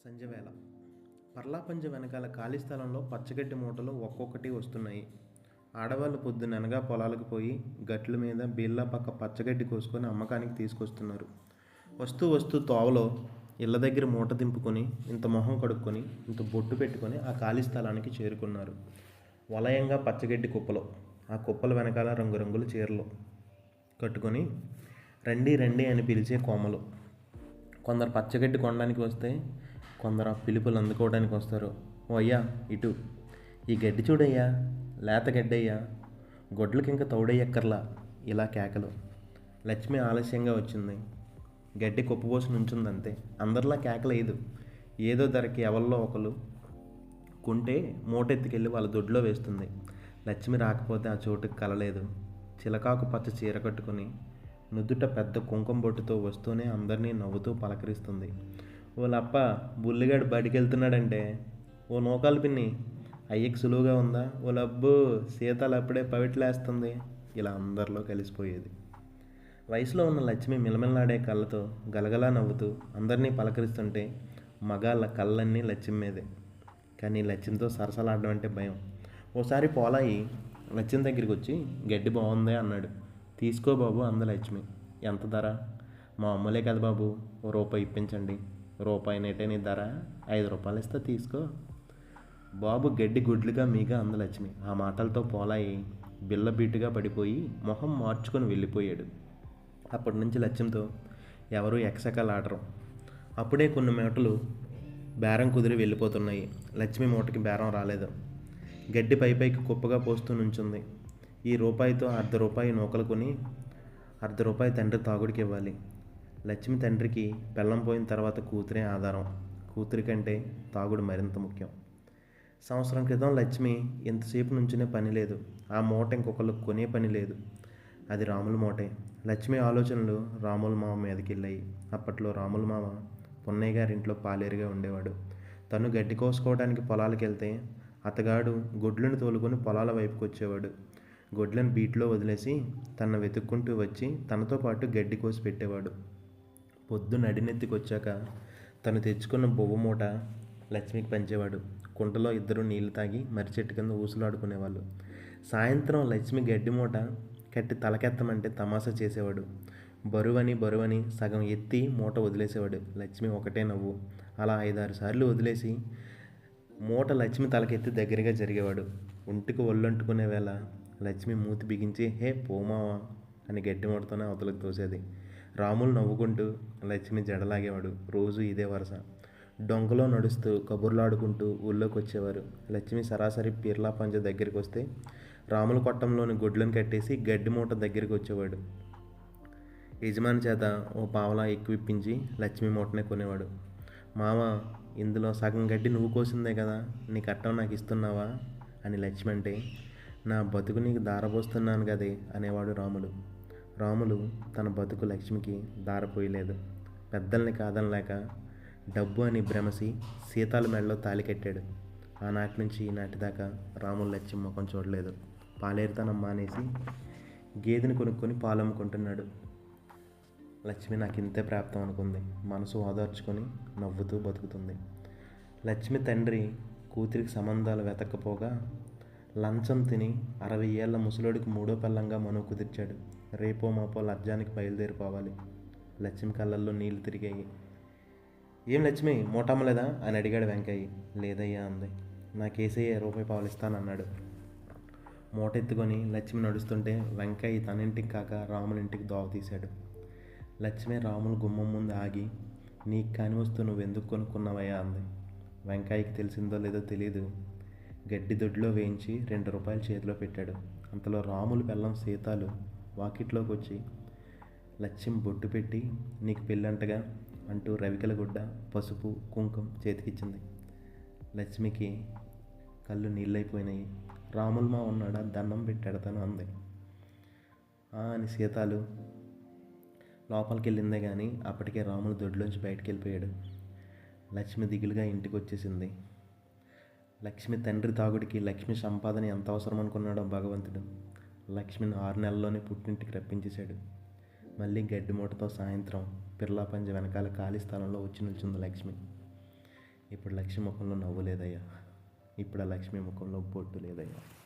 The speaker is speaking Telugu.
సంజవేళ పర్లాపంజ వెనకాల ఖాళీ స్థలంలో పచ్చగడ్డి మూటలు ఒక్కొక్కటి వస్తున్నాయి. ఆడవాళ్ళు పొద్దుననగా పొలాలకు పోయి గట్ల మీద బీళ్ళ పక్క పచ్చగడ్డి కోసుకొని అమ్మకానికి తీసుకొస్తున్నారు. వస్తూ వస్తూ తోవలో ఇళ్ళ దగ్గర మూట దింపుకొని ఇంత మొహం కడుక్కొని ఇంత బొట్టు పెట్టుకొని ఆ ఖాళీ స్థలానికి చేరుకున్నారు. వలయంగా పచ్చగడ్డి కుప్పలు, ఆ కుప్పల వెనకాల రంగురంగుల చీరలు కట్టుకొని రండి రండి అని పిలిచే కోమలు. కొందరు పచ్చగడ్డి కొనడానికి వస్తే కొందరు ఆ పిలుపులు అందుకోవడానికి వస్తారు. ఓ అయ్యా ఇటు, ఈ గడ్డి చూడయ్యా, లేత గడ్డయ్యా, గొడ్లకి ఇంకా తౌడయ్యక్కర్లా, ఇలా కేకలు. లక్ష్మి ఆలస్యంగా వచ్చింది. గడ్డి కుప్పపోసి నుంచుందంతే. అందరిలా కేకలేదు. ఏదో ధరకి ఎవరిలో ఒకరు కొంటే మూటెత్తుకెళ్ళి వాళ్ళ దొడ్లో వేస్తుంది. లక్ష్మి రాకపోతే ఆ చోటుకి కలలేదు. చిలకాకు పచ్చ చీర కట్టుకుని నుదుట పెద్ద కుంకుమ బొట్టుతో వస్తూనే అందరినీ నవ్వుతూ పలకరిస్తుంది. ఓ లప్ప, బుల్లిగాడు బడికి వెళ్తున్నాడంటే. ఓ నూకాలు పిన్ని, అయ్యకి సులువుగా ఉందా. ఓ లబ్బు, సీతాలు అప్పుడే పవిట్లేస్తుంది. ఇలా అందరిలో కలిసిపోయేది. వయసులో ఉన్న లక్ష్మి మిలమిలలాడే కళ్ళతో గలగలా నవ్వుతూ అందరినీ పలకరిస్తుంటే మగాళ్ళ కళ్ళన్నీ లక్ష్మి మీదే. కానీ లక్ష్మితో సరసలాడడం అంటే భయం. ఓసారి పోలాయి లక్ష్మి దగ్గరికి వచ్చి గడ్డి బాగుందే అన్నాడు. తీసుకో బాబు అంది లక్ష్మి. ఎంత ధర? మా అమ్మలే కదా బాబు, ఓ రూపాయి ఇప్పించండి. రూపాయి నేటే నీ ధర, 5 రూపాయలు ఇస్తా తీసుకో. బాబు గడ్డి గుడ్లుగా మీగా అంది లక్ష్మి. ఆ మాటలతో పోలాయి బిల్ల బీటుగా పడిపోయి మొహం మార్చుకొని వెళ్ళిపోయాడు. అప్పటి నుంచి లక్ష్మితో ఎవరూ ఎక్సకలాడరు. అప్పుడే కొన్ని మూటలు బేరం కుదిరి వెళ్ళిపోతున్నాయి. లక్ష్మి మూటకి బేరం రాలేదు. గడ్డి పైకి కుప్పగా పోస్తూ నుంచుంది. ఈ రూపాయితో ₹1/2 నూకలు కొని ₹1/2 తండ్రి తాగుడికి ఇవ్వాలి. లక్ష్మి తండ్రికి పెళ్ళం పోయిన తర్వాత కూతురే ఆధారం. కూతురి కంటే తాగుడు మరింత ముఖ్యం. సంవత్సరం క్రితం లక్ష్మి ఎంతసేపు నుంచునే పని లేదు. ఆ మూట ఇంకొకళ్ళు కొనే పని లేదు. అది రాముల మూటే. లక్ష్మి ఆలోచనలు రాముల మామ మీదకి వెళ్ళాయి. అప్పట్లో రాముల మామ పున్నయ్య గారింట్లో పాలేరుగా ఉండేవాడు. తను గడ్డి కోసుకోవడానికి పొలాలకు వెళ్తే అతగాడు గొడ్లను తోలుకొని పొలాల వైపుకి వచ్చేవాడు. గొడ్లను బీట్లో వదిలేసి తన వెతుక్కుంటూ వచ్చి తనతో పాటు గడ్డి కోసి పెట్టేవాడు. పొద్దు నడినెత్తికి వచ్చాక తను తెచ్చుకున్న బొవ్వ మూట లక్ష్మికి పంచేవాడు. కుంటలో ఇద్దరు నీళ్లు తాగి మర్రి చెట్టు కింద ఊసులాడుకునేవాళ్ళు. సాయంత్రం లక్ష్మి గడ్డి మూట కట్టి తలకెత్తమంటే తమాషా చేసేవాడు. బరువని సగం ఎత్తి మూట వదిలేసేవాడు. లక్ష్మి ఒకటే నవ్వు. అలా 5-6 సార్లు వదిలేసి మూట లక్ష్మి తలకెత్తి దగ్గరగా జరిగేవాడు. ఒంటికి ఒళ్ళంటుకునే వేళ లక్ష్మి మూతి బిగించి హే పోమావా అని గడ్డి మూటతోనే అవతలకు తోసేది. రాములు నవ్వుకుంటూ లక్ష్మి జడలాగేవాడు. రోజు ఇదే వరుస. డొంకలో నడుస్తూ కబుర్లాడుకుంటూ ఊళ్ళోకి వచ్చేవారు. లక్ష్మి సరాసరి పీర్లా పంజ దగ్గరికి వస్తే రాముల కొట్టంలోని గొడ్లను కట్టేసి గడ్డి మూట దగ్గరికి వచ్చేవాడు. యజమాని చేత ఓ పావలా ఎక్కువ ఇప్పించి లక్ష్మి మూటనే కొనేవాడు. మామ, ఇందులో సగం గడ్డి నువ్వు కోసిందే కదా, నీ కట్టం నాకు ఇస్తున్నావా అని లక్ష్మి అంటే, నా బతుకు నీకు దారపోస్తున్నాను కదే అనేవాడు రాములు. రాములు తన బతుకు లక్ష్మికి దారపోయలేదు. పెద్దల్ని కాదనలేక డబ్బు అని భ్రమసి సీతాల మెడలో తాళి కట్టాడు. ఆనాటి నుంచి ఈనాటి దాకా రాములు లక్ష్మి ముఖం చూడలేదు. పాలేరుతనం మానేసి గేదెని కొనుక్కొని పాలు అమ్ముకుంటున్నాడు. లక్ష్మి నాకు ఇంతే ప్రాప్తం అనుకుంది. మనసు ఓదార్చుకొని నవ్వుతూ బతుకుతుంది. లక్ష్మి తండ్రి కూతురికి సంబంధాలు వెతక్కపోగా లంచం తిని 60 ఏళ్ల ముసలోడికి 3వ పెళ్ళంగా మనువు కుదిర్చాడు. రేపో మాపో లజ్జానికి బయలుదేరిపోవాలి. లక్ష్మి కళ్ళల్లో నీళ్లు తిరిగాయి. ఏం లక్ష్మి, మూటమ్మలేదా అని అడిగాడు వెంకయ్య. లేదయ్యా అంది. నాకేసయ్య ₹1 ఇస్తానన్నాడు. మూట ఎత్తుకొని లక్ష్మి నడుస్తుంటే వెంకయ్య తన ఇంటికి కాక రాములింటికి దోవ తీశాడు. లక్ష్మి రాములు గుమ్మం ముందు ఆగి, నీకు కాని వస్తువు నువ్వెందుకు కొనుక్కున్నావయ్యా అంది. వెంకయ్యకి తెలిసిందో లేదో తెలీదు. గడ్డి దొడ్లో వేయించి ₹2 చేతిలో పెట్టాడు. అంతలో రాములు పెళ్ళం సీతాలు వాకిట్లోకి వచ్చి లక్ష్మి బొట్టు పెట్టి నీకు పెళ్ళంటగా అంటూ రవికల గుడ్డ, పసుపు, కుంకుమ చేతికిచ్చింది. లక్ష్మికి కళ్ళు నీళ్ళైపోయినాయి. రాముల మా ఉన్నాడా, దండం పెట్టాడతాను అంది. అని సీతాలు లోపలికి వెళ్ళిందే కానీ అప్పటికే రాములు దొడ్లోంచి బయటికి వెళ్ళిపోయాడు. లక్ష్మి దిగులుగా ఇంటికి వచ్చేసింది. లక్ష్మి తండ్రి తాగుడికి లక్ష్మి సంపాదన ఎంత అవసరం అనుకున్నాడో భగవంతుడు. లక్ష్మిని 6 నెలల్లోనే పుట్టింటికి రప్పించేశాడు. మళ్ళీ గడ్డి మూటతో సాయంత్రం పిర్లా పంజ వెనకాల ఖాళీ స్థలంలో వచ్చి నిల్చుంది లక్ష్మి. అప్పుడు లక్ష్మి ముఖంలో నవ్వు లేదయ్యా. ఇప్పుడు ఆ లక్ష్మి ముఖంలో బొట్టు లేదయ్యా.